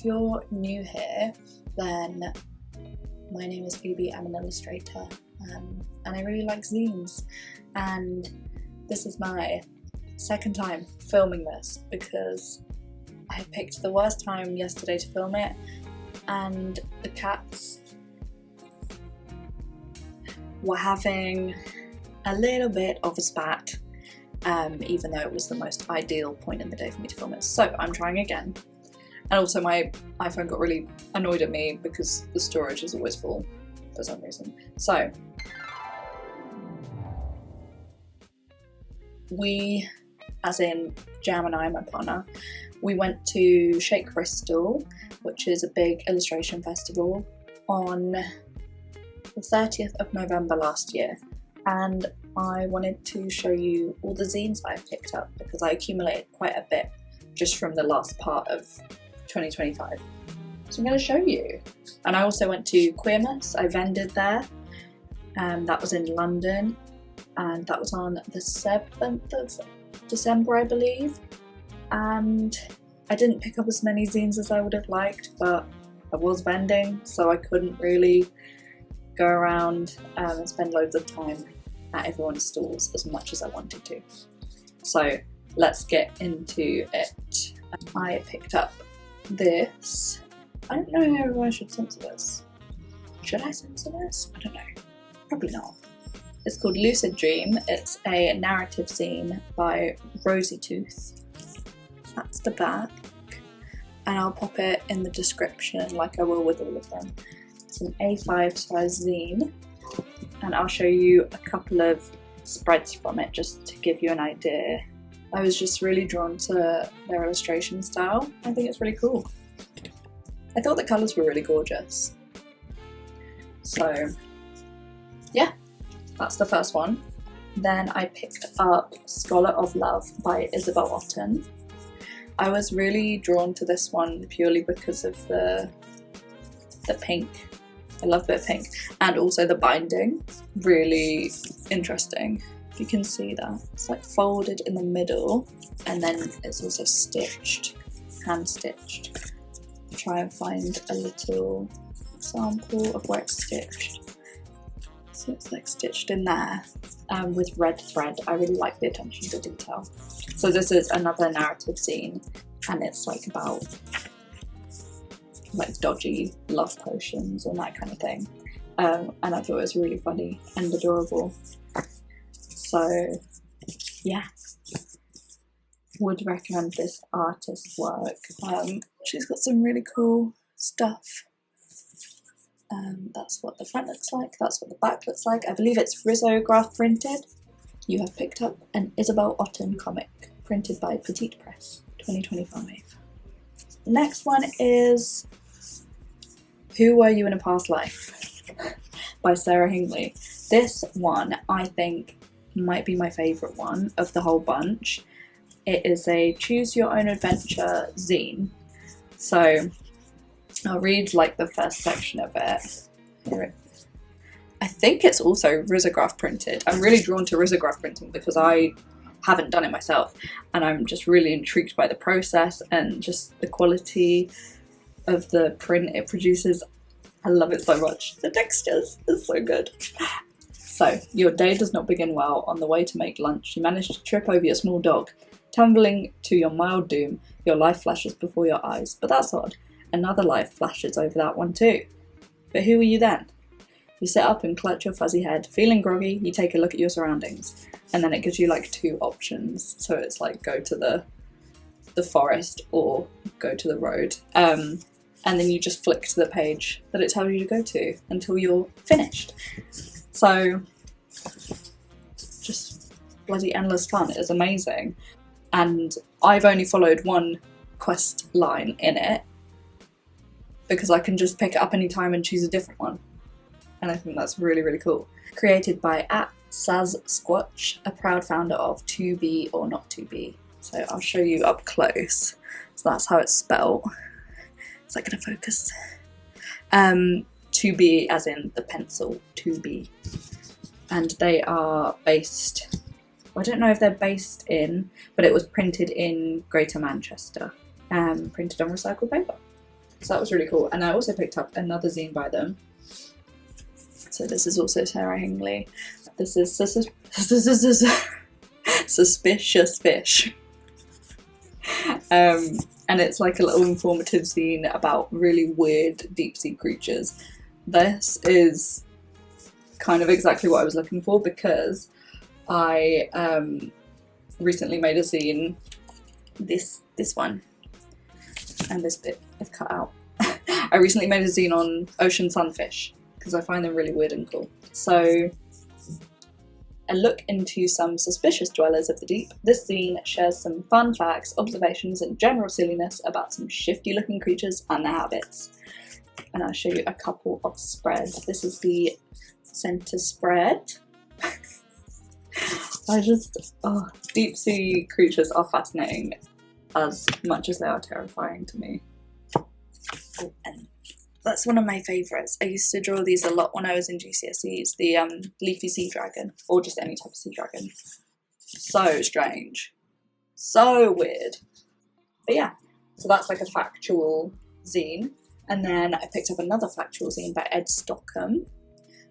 if you're new here, then my name is Phoebe. I'm an illustrator, and I really like zines. And this is my second time filming this because I picked the worst time yesterday to film it, and the cats were having a little bit of a spat, even though it was the most ideal point in the day for me to film it. So I'm trying again. And also my iPhone got really annoyed at me because the storage is always full for some reason. So we, as in Jam and I, my partner, we went to Shake Crystal, which is a big illustration festival, on the 30th of November last year. And I wanted to show you all the zines I picked up because I accumulated quite a bit just from the last part of 2025. So I'm going to show you. And I also went to Queermas. I vended there. That was in London, and that was on the 7th of December, I believe. And I didn't pick up as many zines as I would have liked, but I was vending, so I couldn't really go around and spend loads of time at everyone's stalls as much as I wanted to. So let's get into it. I picked up this. I don't know how I should censor this. Should I censor this? I don't know. Probably not. It's called Lucid Dream. It's a narrative zine by Rosy Tooth. That's the back. And I'll pop it in the description like I will with all of them. It's an A5 size zine. And I'll show you a couple of spreads from it just to give you an idea. I was just really drawn to their illustration style. I think it's really cool. I thought the colours were really gorgeous. So yeah, that's the first one. Then I picked up Scholar of Love by Isabel Otten. I was really drawn to this one purely because of the pink. I love a bit of pink, and also the binding, really interesting. You can see that it's like folded in the middle, and then it's also stitched, hand stitched. Try and find a little example of where it's stitched. So it's like stitched in there with red thread. I really like the attention to detail. So this is another narrative zine, and it's like about like dodgy love potions and that kind of thing. And I thought it was really funny and adorable. So yeah, would recommend this artist's work. She's got some really cool stuff. That's what the front looks like, that's what the back looks like. I believe it's risograph printed. You have picked up an Isabel Otten comic printed by Petite Press 2025. The next one is Who Were You in a Past Life by Sarah Hingley. This one I think might be my favourite one of the whole bunch. It is a choose your own adventure zine. So I'll read like the first section of it. Here I think it's also risograph printed. I'm really drawn to risograph printing because I haven't done it myself, and I'm just really intrigued by the process and just the quality of the print it produces. I love it so much. The textures is so good. So, your day does not begin well. On the way to make lunch, you manage to trip over your small dog. Tumbling to your mild doom, your life flashes before your eyes. But that's odd. Another life flashes over that one too. But who are you then? You sit up and clutch your fuzzy head. Feeling groggy, you take a look at your surroundings. And then it gives you like two options. So it's like go to the forest or go to the road. And then you just flick to the page that it tells you to go to until you're finished. So just bloody endless fun. It is amazing. And I've only followed one quest line in it because I can just pick it up anytime and choose a different one. And I think that's really, really cool. Created by @SazSquatch, a proud founder of To Be or Not To Be. So I'll show you up close. So that's how it's spelled. Is that going to focus? To Be as in the pencil, To Be. And they are based, I don't know if they're based in, but it was printed in Greater Manchester, printed on recycled paper. So that was really cool. And I also picked up another zine by them. So this is also Sarah Hingley. This is Suspicious Fish. And it's like a little informative zine about really weird deep sea creatures. This is kind of exactly what I was looking for, because I recently made a zine, this one, and this bit is cut out. I recently made a zine on ocean sunfish because I find them really weird and cool. So a look into some suspicious dwellers of the deep. This zine shares some fun facts, observations and general silliness about some shifty looking creatures and their habits. And I'll show you a couple of spreads. This is the center spread. Deep sea creatures are fascinating as much as they are terrifying to me. Oh, and that's one of my favourites. I used to draw these a lot when I was in GCSEs, the leafy sea dragon, or just any type of sea dragon. So strange. So weird. But yeah, so that's like a factual zine. And then I picked up another factual zine by Ed Stockham.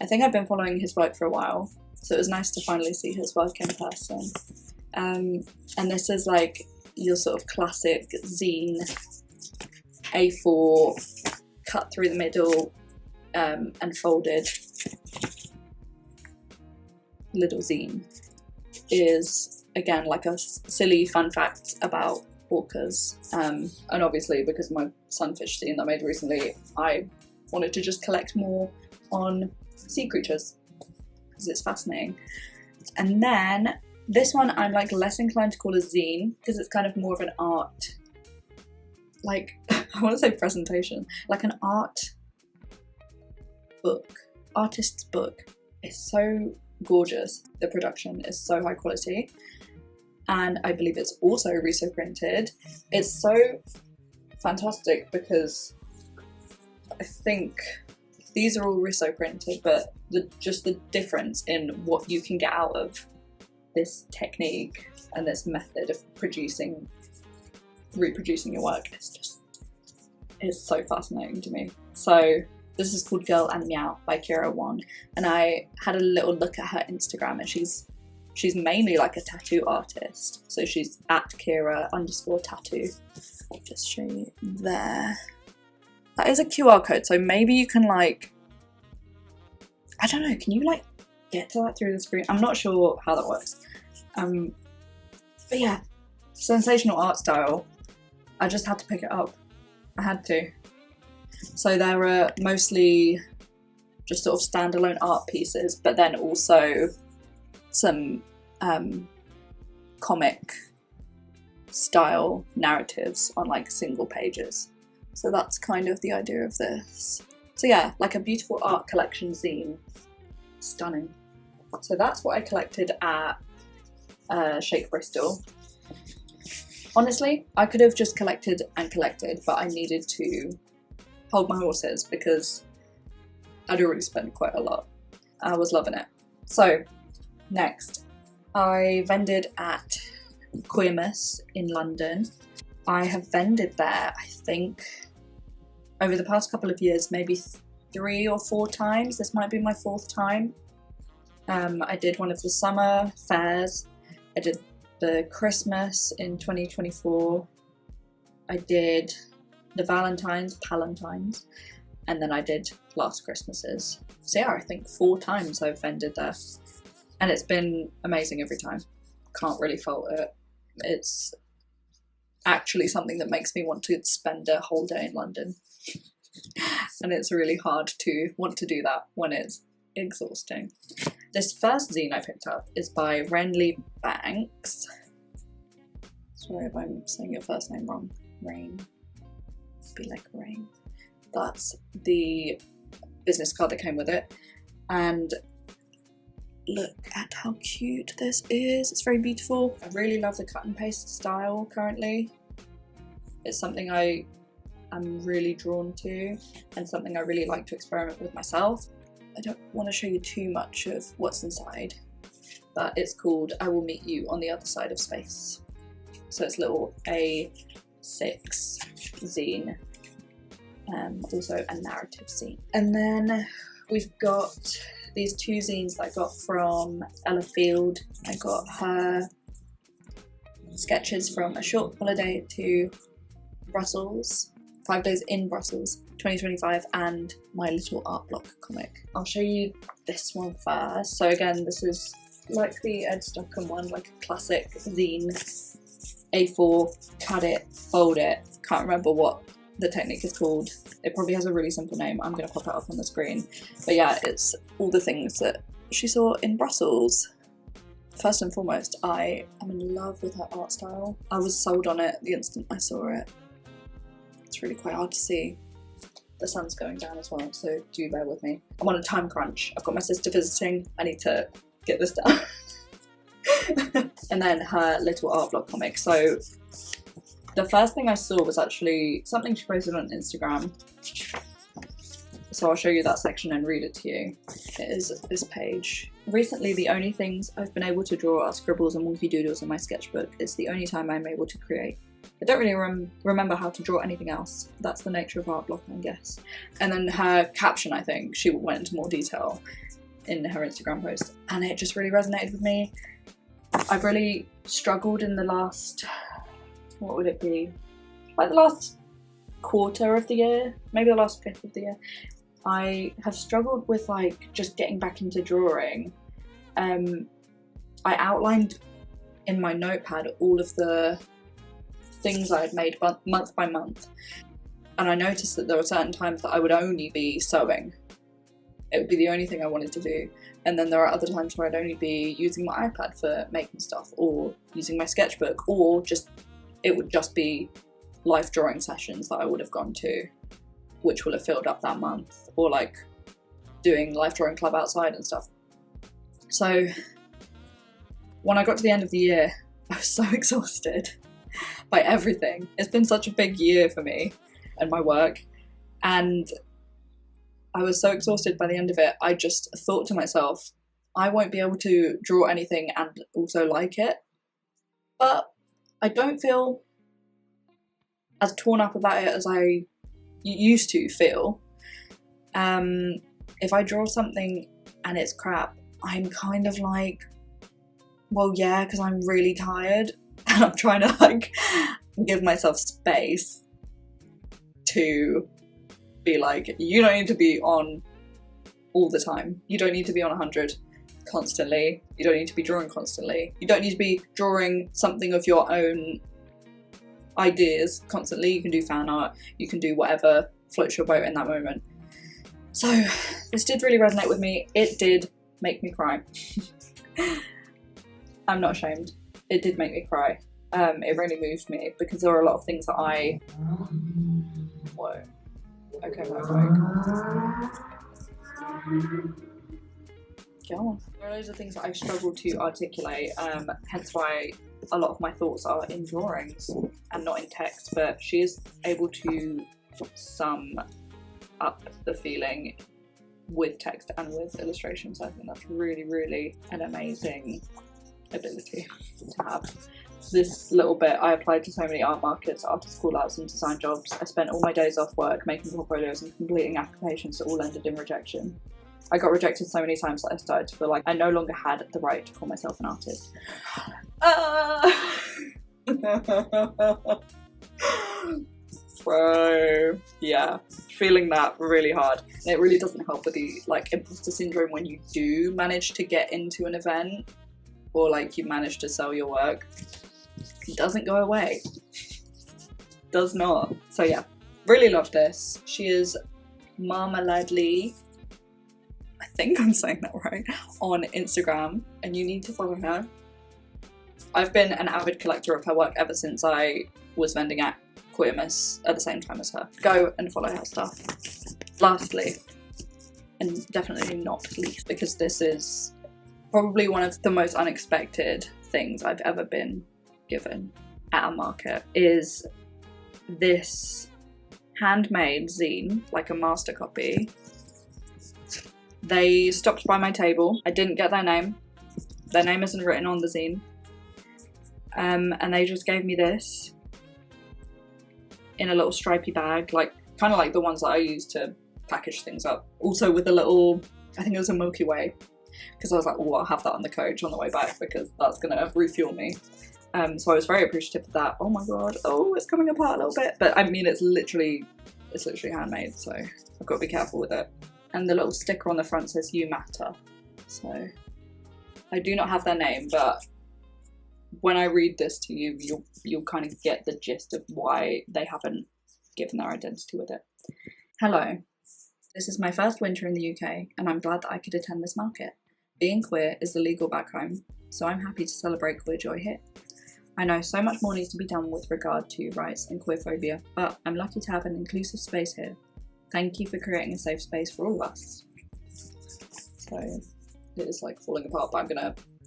I think I've been following his work for a while, so it was nice to finally see his work in person. And this is like your sort of classic zine, A4, cut through the middle and folded little zine. Is again like a silly fun fact about orcas, and obviously because of my sunfish zine that I made recently, I wanted to just collect more on sea creatures because it's fascinating. And then this one I'm like less inclined to call a zine because it's kind of more of an art, like I want to say presentation, like an art book, artist's book. It's so gorgeous. The production is so high quality, and I believe it's also reso printed. It's so fantastic because I think these are all reso printed, but just the difference in what you can get out of this technique and this method of reproducing your work is so fascinating to me. So this is called Girl and Meow by Kira Wan, and I had a little look at her Instagram, and she's mainly like a tattoo artist. So she's at Kira_tattoo. I'll just show you there. That is a QR code, so maybe you can like, I don't know, can you like get to that through the screen? I'm not sure how that works. But yeah, sensational art style. I just had to pick it up. I had to. So there are mostly just sort of standalone art pieces, but then also some comic style narratives on like single pages. So that's kind of the idea of this. So yeah, like a beautiful art collection zine. Stunning. So that's what I collected at Shake Bristol. Honestly, I could have just collected and collected, but I needed to hold my horses because I'd already spent quite a lot. I was loving it. So next, I vended at Queermas in London. I have vended there, I think, over the past couple of years, maybe 3 or 4 times. This might be my 4th time. I did one of the summer fairs. I did the Christmas in 2024. I did the Palantines, and then I did last Christmas's. So yeah, I think 4 times I've vended there, and it's been amazing every time. Can't really fault it. It's actually something that makes me want to spend a whole day in London, and it's really hard to want to do that when it's exhausting. This first zine I picked up is by Renly Banks. Sorry if I'm saying your first name wrong. Rain. Be like rain. That's the business card that came with it. And look at how cute this is. It's very beautiful. I really love the cut and paste style currently. It's something I am really drawn to and something I really like to experiment with myself. I don't want to show you too much of what's inside, but it's called I Will Meet You on the Other Side of Space. So it's little A6 zine. also a narrative zine. And then we've got these 2 zines that I got from Ella Field. I got her sketches from A Short Holiday to Brussels, 5 Days in Brussels 2025, and My Little Art Block comic. I'll show you this one first. So again, this is like the Ed Stockham one, like a classic zine, A4, cut it, fold it. Can't remember what the technique is called. It probably has a really simple name. I'm going to pop it up on the screen. But yeah, it's all the things that she saw in Brussels. First and foremost, I am in love with her art style. I was sold on it the instant I saw it. It's really quite hard to see. The sun's going down as well, so do bear with me. I'm on a time crunch. I've got my sister visiting. I need to get this done. And then her Little Art Block comic. So the first thing I saw was actually something she posted on Instagram. So I'll show you that section and read it to you. It is this page. Recently, the only things I've been able to draw are scribbles and wonky doodles in my sketchbook. It's the only time I'm able to create. I don't really remember how to draw anything else. That's the nature of art block, I guess. And then her caption, I think, she went into more detail in her Instagram post. And it just really resonated with me. I've really struggled in the last, what would it be? Like the last quarter of the year, maybe the last fifth of the year. I have struggled with like just getting back into drawing. I outlined in my notepad all of the things I had made month by month, and I noticed that there were certain times that I would only be sewing. It would be the only thing I wanted to do, and then there are other times where I'd only be using my iPad for making stuff, or using my sketchbook, or it would just be life drawing sessions that I would have gone to, which will have filled up that month, or like doing life drawing club outside and stuff. So when I got to the end of the year, I was so exhausted by everything. It's been such a big year for me and my work, and I was so exhausted by the end of it. I just thought to myself, I won't be able to draw anything and also like it. But I don't feel as torn up about it as I used to feel. If I draw something and it's crap, I'm kind of like, well, yeah, because I'm really tired and I'm trying to like give myself space to be like, you don't need to be on all the time. You don't need to be on 100 constantly. You don't need to be drawing constantly. You don't need to be drawing something of your own ideas constantly. You can do fan art. You can do whatever floats your boat in that moment. So this did really resonate with me. It did make me cry. I'm not ashamed. It did make me cry. It really moved me because there were a lot of things that Whoa. Okay, my phone. Go on. There are loads of things that I've struggled to articulate, hence why a lot of my thoughts are in drawings and not in text, but she is able to sum up the feeling with text and with illustration, so I think that's really, really an amazing ability to have. This little bit, I applied to so many art markets, artist call-outs and design jobs. I spent all my days off work making portfolios and completing applications that all ended in rejection. I got rejected so many times that I started to feel like I no longer had the right to call myself an artist. Bro, yeah, feeling that really hard. And it really doesn't help with the like imposter syndrome when you do manage to get into an event or like you manage to sell your work. It doesn't go away. Does not. So yeah, really love this. She is Marmaladely, I think I'm saying that right, on Instagram, and you need to follow her. I've been an avid collector of her work ever since I was vending at Queermas at the same time as her. Go and follow her stuff. Lastly, and definitely not least, because this is probably one of the most unexpected things I've ever been given at a market, is this handmade zine, like a master copy. They stopped by my table. I didn't get their name. Their name isn't written on the zine. And they just gave me this in a little stripy bag, like kind of like the ones that I use to package things up. Also with a little, I think it was a Milky Way, because I was like, oh, I'll have that on the coach on the way back because that's gonna refuel me. So I was very appreciative of that. Oh my god, oh, it's coming apart a little bit. But I mean, it's literally handmade, so I've got to be careful with it. And the little sticker on the front says "You Matter." So I do not have their name, but when I read this to you, you'll kind of get the gist of why they haven't given their identity with it. Hello, this is my first winter in the UK, and I'm glad that I could attend this market. Being queer is illegal back home, so I'm happy to celebrate queer joy here. I know so much more needs to be done with regard to rights and queerphobia, but I'm lucky to have an inclusive space here. Thank you for creating a safe space for all of us. So it is like falling apart, but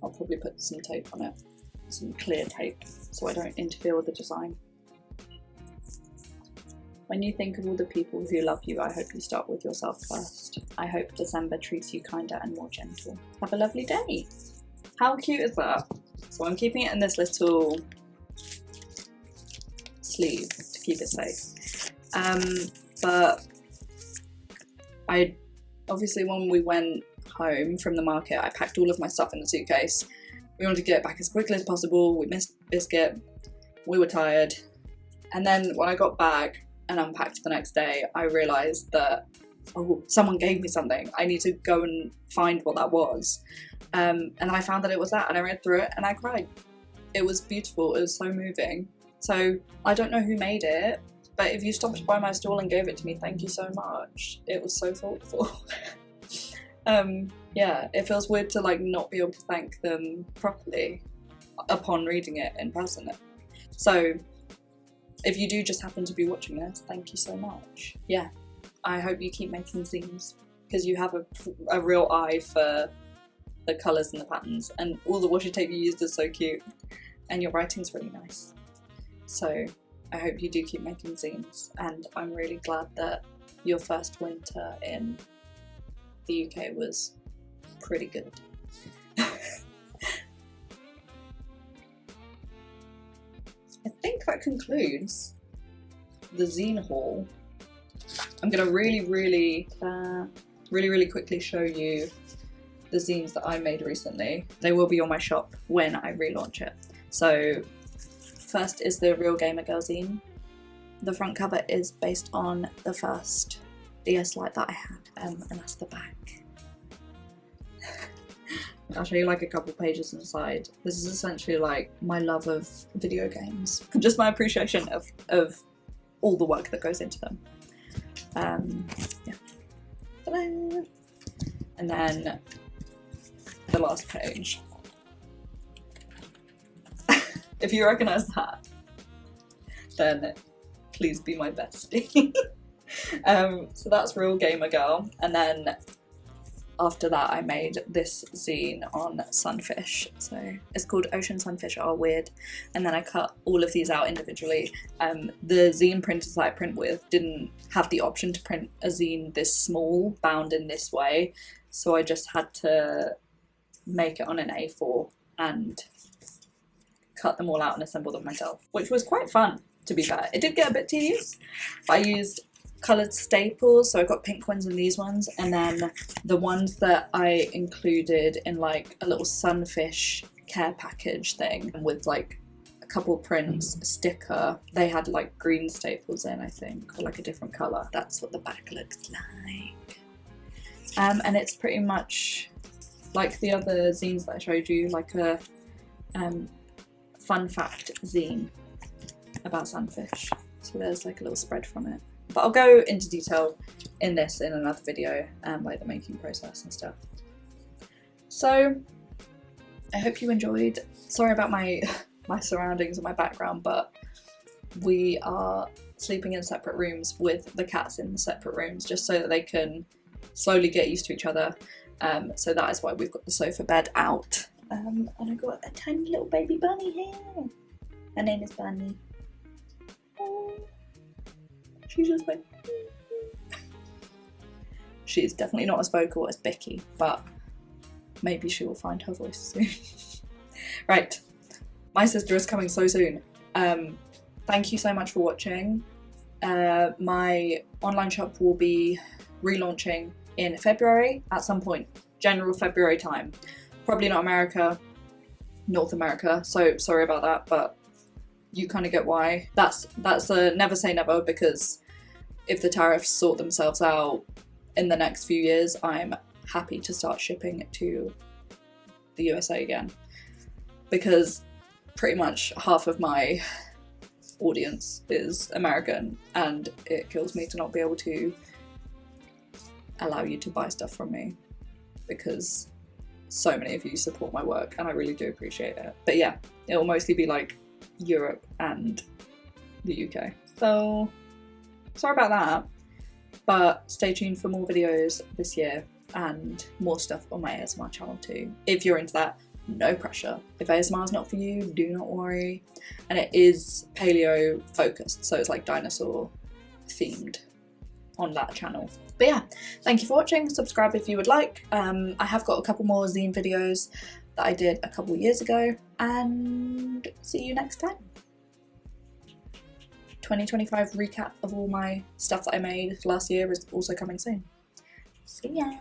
I'll probably put some tape on it, some clear tape, so I don't interfere with the design. When you think of all the people who love you, I hope you start with yourself first. I hope December treats you kinder and more gentle. Have a lovely day. How cute is that? So I'm keeping it in this little sleeve to keep it safe. But I obviously, when we went home from the market, I packed all of my stuff in the suitcase. We wanted to get it back as quickly as possible. We missed Biscuit. We were tired. And then when I got back and unpacked the next day, I realised that, oh, someone gave me something. I need to go and find what that was. And I found that it was that, and I read through it and I cried. It was beautiful. It was so moving. So I don't know who made it, but if you stopped by my stall and gave it to me, thank you so much. It was so thoughtful. Yeah, it feels weird to like not be able to thank them properly upon reading it in person. So if you do just happen to be watching this, thank you so much. Yeah, I hope you keep making zines because you have a real eye for the colours and the patterns, and all the washi tape you used is so cute, and your writing's really nice. So I hope you do keep making zines, and I'm really glad that your first winter in the UK was pretty good. I think that concludes the zine haul. I'm gonna really quickly show you the zines that I made recently. They will be on my shop when I relaunch it. So first is the Real Gamer Girl zine. The front cover is based on the first DS Lite that I had, and that's the back. I'll show you like a couple pages inside. This is essentially like my love of video games, just my appreciation of all the work that goes into them. Yeah. Ta-da! And then the last page. If you recognise that, then please be my bestie. So that's Real Gamer Girl, and then after that I made this zine on sunfish. So it's called Ocean Sunfish Are Weird, and then I cut all of these out individually. The zine printers that I print with didn't have the option to print a zine this small, bound in this way, so I just had to make it on an A4 and cut them all out and assemble them myself, which was quite fun, to be fair. It did get a bit tedious, but I used coloured staples, so I got pink ones and these ones, and then the ones that I included in like a little sunfish care package thing with like a couple prints, a sticker, they had like green staples in, I think, or like a different colour. That's what the back looks like. And it's pretty much like the other zines that I showed you, like a fun fact zine about sunfish. So there's like a little spread from it. But I'll go into detail in this in another video, like the making process and stuff. So I hope you enjoyed. Sorry about my surroundings and my background, but we are sleeping in separate rooms with the cats in separate rooms just so that they can slowly get used to each other. So that is why we've got the sofa bed out. And I've got a tiny little baby bunny here. Her name is Bunny. Oh. She just went. She's definitely not as vocal as Becky, but maybe she will find her voice soon. Right, my sister is coming so soon. Thank you so much for watching. My online shop will be relaunching in February at some point, general February time. Probably not America, North America, so sorry about that, but you kind of get why. That's a never say never, because if the tariffs sort themselves out in the next few years, I'm happy to start shipping to the USA again, because pretty much half of my audience is American, and it kills me to not be able to allow you to buy stuff from me, because so many of you support my work and I really do appreciate it. But yeah, it will mostly be like Europe and the UK. So sorry about that, but stay tuned for more videos this year and more stuff on my ASMR channel too. If you're into that, no pressure. If ASMR is not for you, do not worry. And it is paleo focused, so it's like dinosaur themed on that channel. But yeah, thank you for watching. Subscribe if you would like. I have got a couple more zine videos that I did a couple years ago, and see you next time. 2025 recap of all my stuff that I made last year is also coming soon. See ya!